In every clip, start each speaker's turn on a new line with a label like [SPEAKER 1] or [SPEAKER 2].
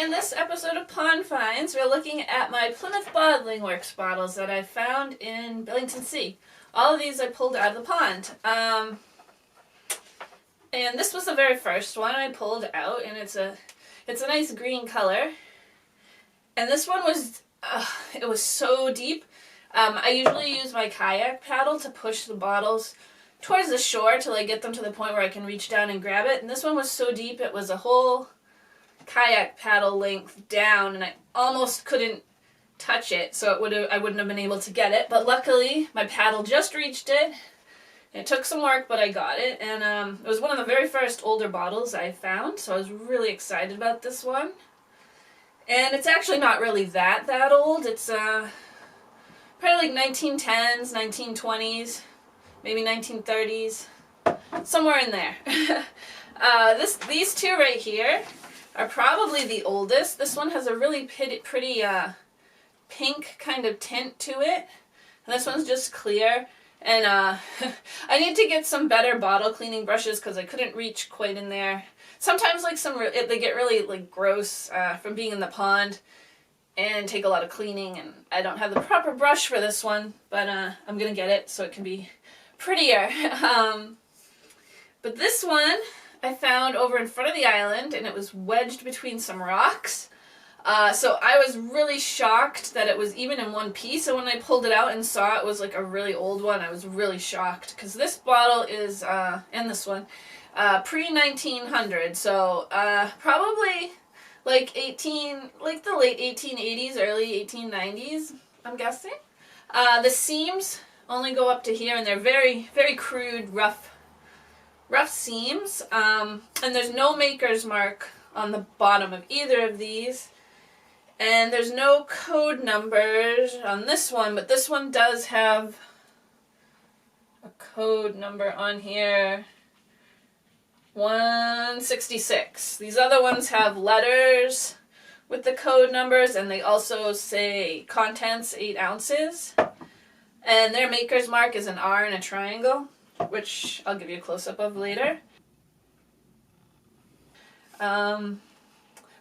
[SPEAKER 1] in this episode of Pond Finds, we're looking at my Plymouth Bottling Works bottles that I found in Billington Sea. All of these I pulled out of the pond. And this was the very first one I pulled out, and it's a nice green color. And this one was, it was so deep. I usually use my kayak paddle to push the bottles towards the shore till I get them to the point where I can reach down and grab it. And this one was so deep, it was a whole kayak paddle length down, and I almost couldn't touch it, so I wouldn't have been able to get it. But luckily, my paddle just reached it. It took some work, but I got it, and it was one of the very first older bottles I found, so I was really excited about this one. And it's actually not really that old. It's probably like 1910s, 1920s, maybe 1930s, somewhere in there. These two right here are probably the oldest. This one has a really pretty pink kind of tint to it, and this one's just clear. And I need to get some better bottle cleaning brushes because I couldn't reach quite in there. Sometimes like they get really like gross from being in the pond and take a lot of cleaning, and I don't have the proper brush for this one, but I'm gonna get it so it can be prettier. But this one I found over in front of the island, and it was wedged between some rocks. So I was really shocked that it was even in one piece, and when I pulled it out and saw it was like a really old one, I was really shocked, because this bottle is, and this one, pre-1900, so probably like the late 1880s, early 1890s, I'm guessing. The seams only go up to here, and they're very, very crude, rough seams, and there's no maker's mark on the bottom of either of these. And there's no code numbers on this one, but this one does have a code number on here. 166. These other ones have letters with the code numbers, and they also say contents 8 ounces. And their maker's mark is an R and a triangle, which I'll give you a close-up of later.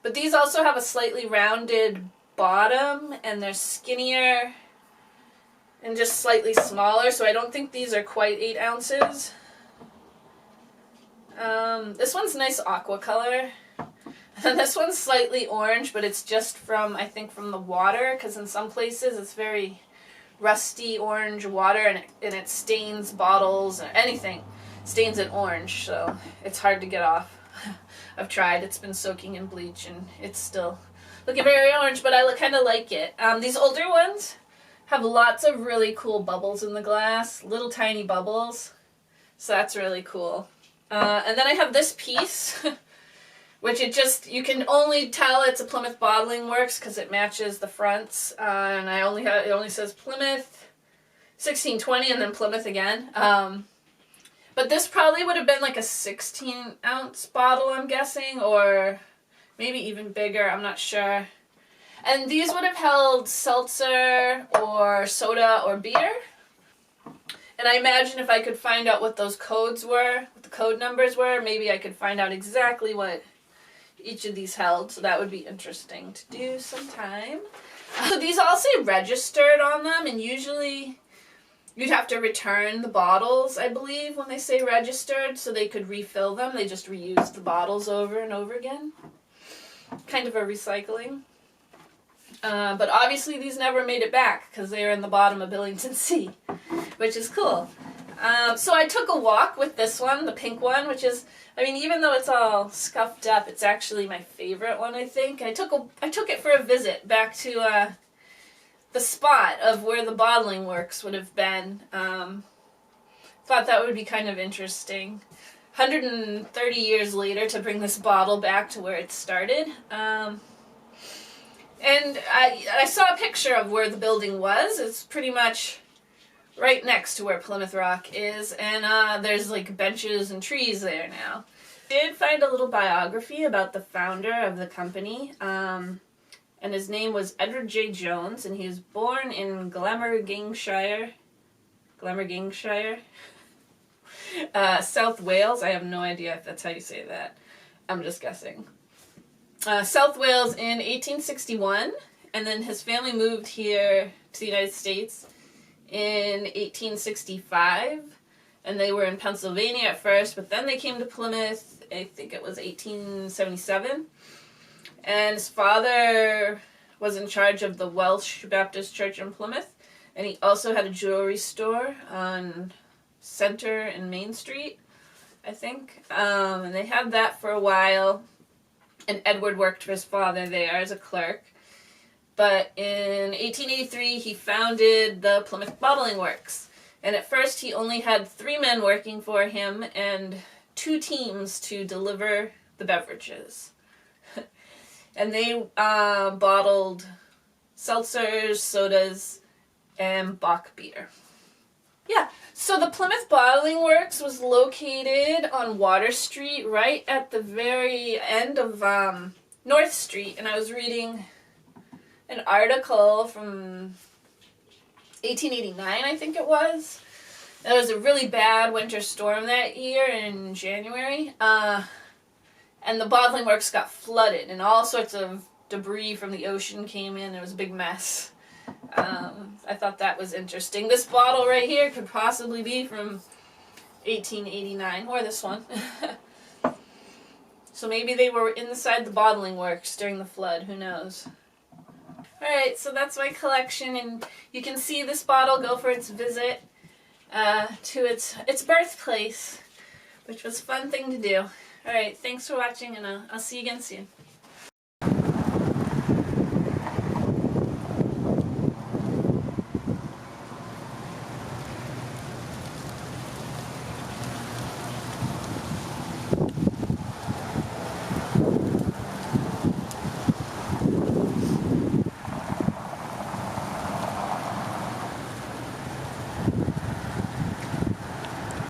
[SPEAKER 1] But these also have a slightly rounded bottom, and they're skinnier and just slightly smaller, so I don't think these are quite 8 ounces. This one's nice aqua color, and this one's slightly orange, but it's just from, I think, from the water, because in some places it's very rusty orange water, and it stains bottles or anything, stains it orange, so it's hard to get off. I've tried. It's been soaking in bleach, and it's still looking very orange, but I kind of like it. These older ones have lots of really cool bubbles in the glass, little tiny bubbles, so that's really cool. And then I have this piece, which you can only tell it's a Plymouth Bottling Works because it matches the fronts, and it only says Plymouth 1620 and then Plymouth again. But this probably would have been like a 16-ounce bottle, I'm guessing, or maybe even bigger, I'm not sure. And these would have held seltzer or soda or beer. And I imagine if I could find out what those codes were, what the code numbers were, maybe I could find out exactly what each of these held. So that would be interesting to do sometime. So these all say registered on them, and usually you'd have to return the bottles, I believe, when they say registered, so they could refill them. They just reuse the bottles over and over again. Kind of a recycling. But obviously these never made it back because they are in the bottom of Billington Sea, which is cool. So I took a walk with this one, the pink one, which is, I mean, even though it's all scuffed up, it's actually my favorite one, I think. I took it for a visit back to the spot of where the bottling works would have been. Thought that would be kind of interesting. 130 years later to bring this bottle back to where it started. And I saw a picture of where the building was. It's pretty much right next to where Plymouth Rock is, and there's like benches and trees there now. I did find a little biography about the founder of the company. And his name was Edward J. Jones, and he was born in Glamorganshire, South Wales. I have no idea if that's how you say that. I'm just guessing. South Wales in 1861, and then his family moved here to the United States in 1865, and they were in Pennsylvania at first, but then they came to Plymouth, I think it was 1877, and his father was in charge of the Welsh Baptist Church in Plymouth, and he also had a jewelry store on Center and Main Street, I think, and they had that for a while. And Edward worked for his father there as a clerk. But in 1883, he founded the Plymouth Bottling Works. And at first, he only had 3 men working for him and 2 teams to deliver the beverages. And they bottled seltzers, sodas, and Bock beer. Yeah, so the Plymouth Bottling Works was located on Water Street, right at the very end of North Street, and I was reading an article from 1889, I think it was. There was a really bad winter storm that year in January, and the bottling works got flooded, and all sorts of debris from the ocean came in. It was a big mess. I thought that was interesting. This bottle right here could possibly be from 1889, or this one. So maybe they were inside the bottling works during the flood, who knows. Alright, so that's my collection, and you can see this bottle go for its visit to its birthplace, which was a fun thing to do. Alright, thanks for watching, and I'll see you again soon.